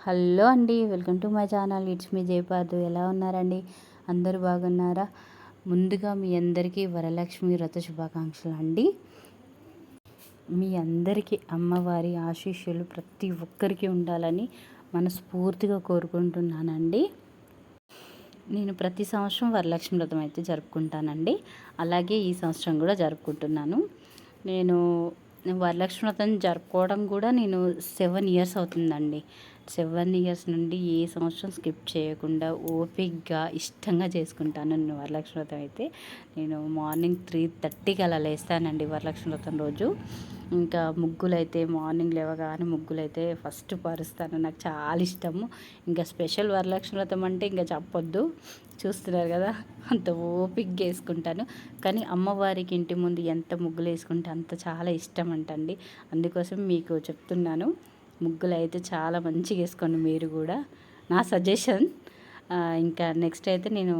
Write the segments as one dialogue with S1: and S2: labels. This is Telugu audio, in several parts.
S1: హలో అండి, welcome to my channel. It's me Jayapadu. ఎలా ఉన్నారండి? అందరూ బాగున్నారా? ముందుగా మీ అందరికీ వరలక్ష్మి వ్రత శుభాకాంక్షలు అండి. మీ అందరికీ అమ్మవారి ఆశీస్సులు ప్రతి ఒక్కరికి ఉండాలని మనస్ఫూర్తిగా కోరుకుంటున్నానండి. నేను ప్రతి సంవత్సరం వరలక్ష్మి వ్రతం అయితే జరుపుకుంటానండి. అలాగే ఈ సంవత్సరం కూడా జరుపుకుంటున్నాను. నేను వరలక్ష్మి వ్రతం జరుపుకోవడం కూడా నేను 7 ఇయర్స్ అవుతుందండి. 7 ఇయర్స్ నుండి ఏ సంవత్సరం స్కిప్ చేయకుండా ఓపిక్గా ఇష్టంగా చేసుకుంటాను నేను వరలక్ష్మి వ్రతం అయితే. నేను మార్నింగ్ 3:30కి అలా లేస్తానండి వరలక్ష్మి వ్రతం రోజు. ఇంకా ముగ్గులు అయితే మార్నింగ్ లేవగానే ముగ్గులు అయితే ఫస్ట్ పరుస్తాను. నాకు చాలా ఇష్టము. ఇంకా స్పెషల్ వరలక్ష్మి వ్రతం అంటే ఇంకా చెప్పొద్దు. చూస్తున్నారు కదా, అంత ఓపిక్గా వేసుకుంటాను. కానీ అమ్మవారికి ఇంటి ముందు ఎంత ముగ్గులు వేసుకుంటే అంత చాలా ఇష్టం అంటండి. అందుకోసం మీకు చెప్తున్నాను, ముగ్గులు అయితే చాలా మంచిగా వేసుకోండి మీరు కూడా, నా సజెషన్. ఇంకా నెక్స్ట్ అయితే నేను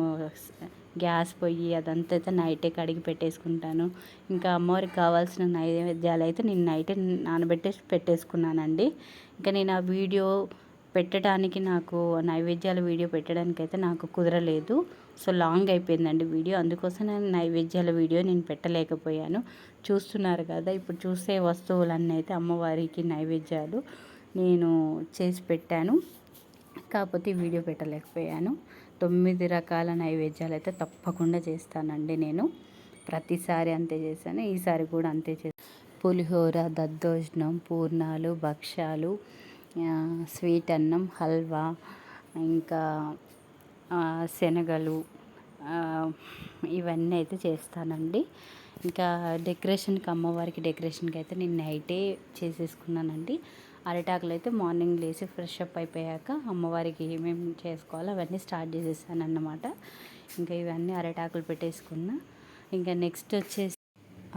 S1: గ్యాస్ పొయ్యి అదంతా అయితే నైటే కడిగి పెట్టేసుకుంటాను. ఇంకా అమ్మవారికి కావాల్సిన నైవేద్యాలు అయితే నేను నైటే నానబెట్టేసి పెట్టేసుకున్నానండి. ఇంకా నేను ఆ వీడియో పెట్టడానికి నాకు నైవేద్యాల వీడియో పెట్టడానికి అయితే నాకు కుదరలేదు. సో లాంగ్ అయిపోయిందండి వీడియో. అందుకోసం నేను నైవేద్యాల వీడియో నేను పెట్టలేకపోయాను. చూస్తున్నారు కదా, ఇప్పుడు చూసే వస్తువులన్నీ అయితే అమ్మవారికి నైవేద్యాలు నేను చేసి పెట్టాను. కాకపోతే వీడియో పెట్టలేకపోయాను. 9 రకాల నైవేద్యాలు అయితే తప్పకుండా చేస్తానండి నేను. ప్రతిసారి అంతే చేశాను, ఈసారి కూడా అంతే చేస్తాను. పులిహోర, దద్దోజనం, పూర్ణాలు, భక్షాలు, స్వీట్ అన్నం, హల్వా, ఇంకా శనగలు, ఇవన్నీ అయితే చేస్తానండి. ఇంకా డెకరేషన్కి, అమ్మవారికి డెకరేషన్కి అయితే నేను నైటే చేసేసుకున్నానండి. అరిటాకులు అయితే మార్నింగ్ లేచి ఫ్రెష్ అప్ అయిపోయాక అమ్మవారికి ఏమేమి చేసుకోవాలో అవన్నీ స్టార్ట్ చేసేసాను అన్నమాట. ఇంకా ఇవన్నీ అరిటాకులు పెట్టేసుకున్నా. ఇంకా నెక్స్ట్ వచ్చేసి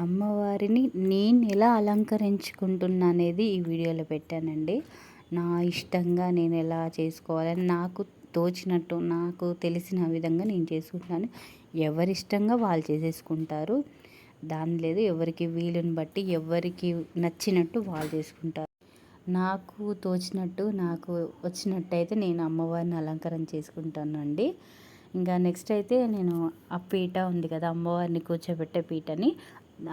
S1: అమ్మవారిని నేను ఎలా అలంకరించుకుంటున్నా అనేది ఈ వీడియోలో పెట్టానండి. నా ఇష్టంగా నేను ఎలా చేసుకోవాలని నాకు తోచినట్టు, నాకు తెలిసిన విధంగా నేను చేసుకుంటాను. ఎవరిష్టంగా వాళ్ళు చేసేసుకుంటారు, దాని లేదు. ఎవరికి వీలుని బట్టి ఎవరికి నచ్చినట్టు వాళ్ళు చేసుకుంటారు. నాకు తోచినట్టు, నాకు వచ్చినట్టు అయితే నేను అమ్మవారిని అలంకరణ చేసుకుంటానండి. ఇంకా నెక్స్ట్ అయితే నేను ఆ పీట ఉంది కదా, అమ్మవారిని కూర్చోబెట్టే పీటని,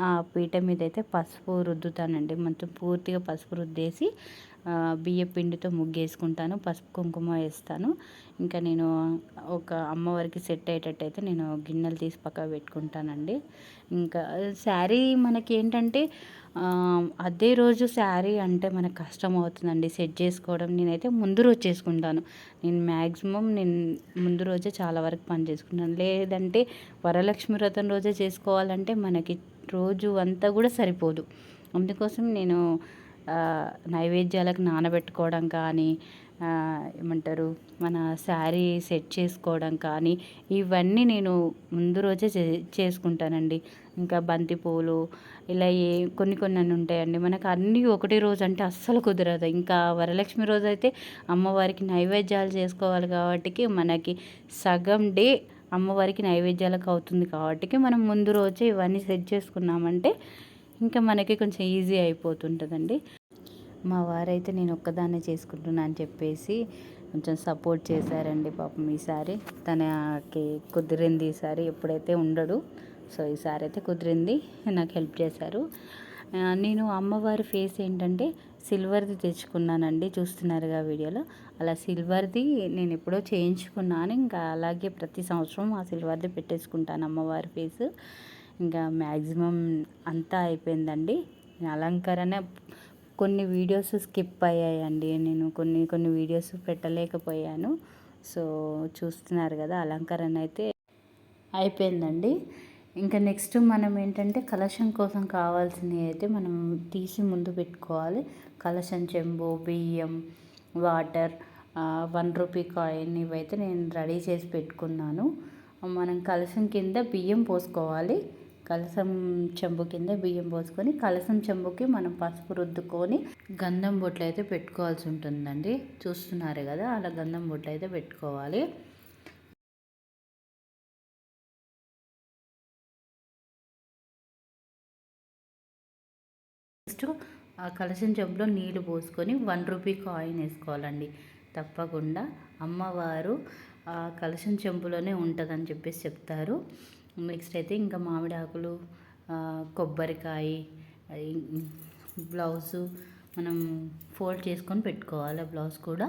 S1: ఆ పీట మీద అయితే పసుపు రుద్దుతానండి. మొత్తం పూర్తిగా పసుపు రుద్దేసి బియ్య పిండితో ముగ్గేసుకుంటాను, పసుపు కుంకుమ వేస్తాను. ఇంకా నేను ఒక అమ్మవారికి సెట్ అయ్యేటట్టు అయితే నేను గిన్నెలు తీసి పక్కకు పెట్టుకుంటానండి. ఇంకా శారీ మనకి ఏంటంటే అదే రోజు శారీ అంటే మనకు కష్టం అవుతుందండి సెట్ చేసుకోవడం. నేనైతే ముందు రోజు చేసుకుంటాను. నేను మ్యాక్సిమం ముందు రోజే చాలా వరకు పని చేసుకుంటాను. లేదంటే వరలక్ష్మి వ్రతం రోజే చేసుకోవాలంటే మనకి రోజు అంతా కూడా సరిపోదు. అందుకోసం నేను నైవేద్యాలకు నానబెట్టుకోవడం కానీ, ఏమంటారు, మన శారీ సెట్ చేసుకోవడం కానీ, ఇవన్నీ నేను ముందు రోజే చేసుకుంటానండి. ఇంకా బంతి పూలు ఇలా కొన్ని కొన్ని అని ఉంటాయండి. మనకు అన్నీ ఒకటే రోజు అంటే అస్సలు కుదరదు. ఇంకా వరలక్ష్మి రోజు అయితే అమ్మవారికి నైవేద్యాలు చేసుకోవాలి కాబట్టి మనకి సగం డే అమ్మవారికి నైవేద్యాలకు అవుతుంది కాబట్టి మనం ముందు రోజే ఇవన్నీ సెట్ చేసుకున్నామంటే ఇంకా మనకి కొంచెం ఈజీ అయిపోతుంటుందండి. మా వారైతే నేను ఒక్కదాన్నే చేసుకుంటున్నా అని చెప్పేసి కొంచెం సపోర్ట్ చేశారండి పాపం. ఈసారి తనకి కుదిరింది, ఈసారి ఎప్పుడైతే ఉండడు. సో ఈసారి అయితే కుదిరింది, నాకు హెల్ప్ చేశారు. నేను అమ్మవారి ఫేస్ ఏంటంటే సిల్వర్ది తెచ్చుకున్నానండి, చూస్తున్నారుగా వీడియోలో. అలా సిల్వర్ది నేను ఎప్పుడో చేయించుకున్నాను. ఇంకా అలాగే ప్రతి సంవత్సరం ఆ సిల్వర్ది పెట్టేసుకుంటాను అమ్మవారి ఫేస్. ఇంకా మ్యాక్సిమం అంతా అయిపోయిందండి. అలంకరణ కొన్ని వీడియోస్ స్కిప్ అయ్యాయండి, నేను కొన్ని వీడియోస్ పెట్టలేకపోయాను. సో చూస్తున్నారు కదా, అలంకరణ అయితే అయిపోయిందండి. ఇంకా నెక్స్ట్ మనం ఏంటంటే కలశం కోసం కావాల్సినవి అయితే మనం తీసి ముందు పెట్టుకోవాలి. కలశం చెంబు, బియ్యం, వాటర్, 1 రూపీ కాయిన్, ఇవైతే నేను రెడీ చేసి పెట్టుకున్నాను. మనం కలశం కింద బియ్యం పోసుకోవాలి. కలశం చెంబు కింద బియ్యం పోసుకొని కలశం చెంబుకి మనం పసుపు రుద్దుకొని గంధం బొట్లు అయితే పెట్టుకోవాల్సి ఉంటుందండి. చూస్తున్నారు కదా, అలా గంధం బొట్లు అయితే పెట్టుకోవాలి. నెక్స్ట్ ఆ కలశం చెంబులో నీళ్ళు పోసుకొని 1 రూపీ కాయిన్ వేసుకోవాలండి. తప్పకుండా అమ్మవారు ఆ కలశం చెంబులోనే ఉంటుందని చెప్పేసి చెప్తారు. నెక్స్ట్ అయితే ఇంకా మామిడి ఆకులు, కొబ్బరికాయ, బ్లౌజు మనం ఫోల్డ్ చేసుకొని పెట్టుకోవాలి. బ్లౌజ్ కూడా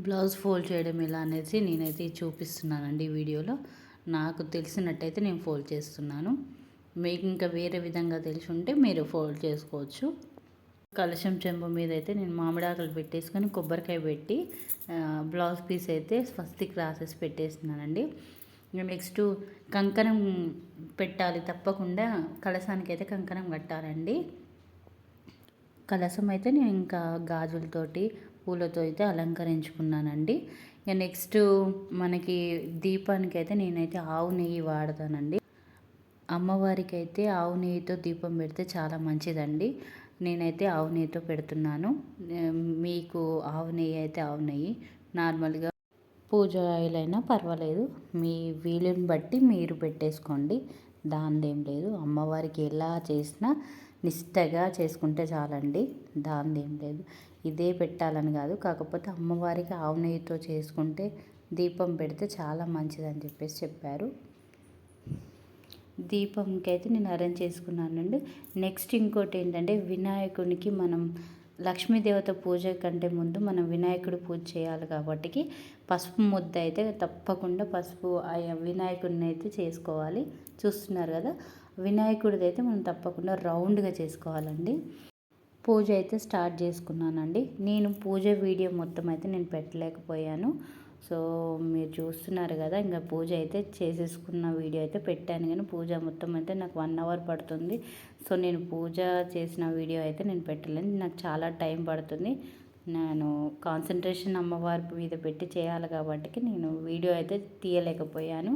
S1: బ్లౌజ్ ఫోల్డ్ చేయడం ఎలా అనేసి నేనైతే చూపిస్తున్నానండి వీడియోలో. నాకు తెలిసినట్టయితే నేను ఫోల్డ్ చేస్తున్నాను. మీకు ఇంకా వేరే విధంగా తెలిసి ఉంటే మీరు ఫోల్డ్ చేసుకోవచ్చు. కలశం చెంబు మీద అయితే నేను మామిడాకులు పెట్టేసుకొని కొబ్బరికాయ పెట్టి బ్లౌజ్ పీస్ అయితే స్వస్తిక్ రాసేసి పెట్టేస్తున్నానండి. నెక్స్ట్ కంకణం పెట్టాలి, తప్పకుండా కలశానికి అయితే కంకణం కట్టాలండి. కలశం అయితే నేను ఇంకా గాజులతోటి పూలతో అయితే అలంకరించుకున్నానండి. ఇక నెక్స్ట్ మనకి దీపానికి అయితే నేనైతే ఆవు నెయ్యి వాడతానండి. అమ్మవారికి అయితే ఆవు నెయ్యితో దీపం పెడితే చాలా మంచిదండి. నేనైతే ఆవు నెయ్యితో పెడుతున్నాను. మీకు ఆవు నెయ్యి అయితే ఆవు నెయ్యి, నార్మల్గా పూజ ఆయిల్ అయినా పర్వాలేదు, మీ వీలుని బట్టి మీరు పెట్టేసుకోండి. దానిదేం లేదు. అమ్మవారికి ఎలా చేసినా నిష్టగా చేసుకుంటే చాలండి. దానిదేం లేదు. ఇదే పెట్టాలని కాదు, కాకపోతే అమ్మవారికి ఆవు నెయ్యితో చేసుకుంటే దీపం పెడితే చాలా మంచిదని చెప్పేసి చెప్పారు. దీపంకి అయితే నేను అరేంజ్ చేసుకున్నానండి. నెక్స్ట్ ఇంకోటి ఏంటంటే వినాయకునికి మనం లక్ష్మీదేవత పూజ కంటే ముందు మనం వినాయకుడి పూజ చేయాలి కాబట్టి పసుపు ముద్ద అయితే తప్పకుండా పసుపు వినాయకుడిని అయితే చేసుకోవాలి. చూస్తున్నారు కదా, వినాయకుడిది అయితే మనం తప్పకుండా రౌండ్గా చేసుకోవాలండి. పూజ అయితే స్టార్ట్ చేసుకున్నానండి. నేను పూజ వీడియో మొత్తం అయితే నేను పెట్టలేకపోయాను. సో మీరు చూస్తున్నారు కదా, ఇంకా పూజ అయితే చేసేసుకున్న వీడియో అయితే పెట్టాను, కానీ పూజ మొత్తం అయితే నాకు 1 అవర్ పడుతుంది. సో నేను పూజ చేసిన వీడియో అయితే నేను పెట్టలేను, నాకు చాలా టైం పడుతుంది. నేను కాన్సన్ట్రేషన్ అమ్మవారి మీద పెట్టి చేయాలి కాబట్టి నేను వీడియో అయితే తీయలేకపోయాను.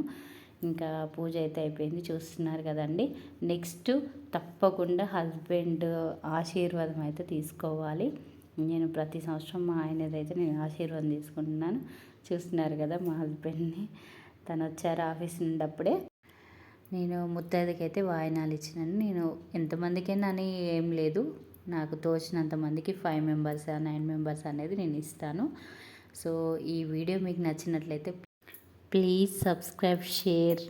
S1: ఇంకా పూజ అయితే అయిపోయింది, చూస్తున్నారు కదండి. నెక్స్ట్ తప్పకుండా హస్బెండ్ ఆశీర్వాదం అయితే తీసుకోవాలి. నేను ప్రతి సంవత్సరం మా ఆయనదైతే నేను ఆశీర్వాదం తీసుకుంటున్నాను. చూస్తున్నారు కదా మా హస్బెండ్ని, తను వచ్చారు ఆఫీస్ నుండి అప్పుడే. నేను ముత్తైదుకి అయితే వాయినాలు ఇచ్చినాను. నేను ఎంతమందికైనా అని ఏం లేదు, నాకు తోచినంత మందికి 5 మెంబర్స్ 9 మెంబర్స్ అనేది నేను ఇస్తాను. సో ఈ వీడియో మీకు నచ్చినట్లయితే ప్లీజ్ సబ్స్క్రైబ్, షేర్.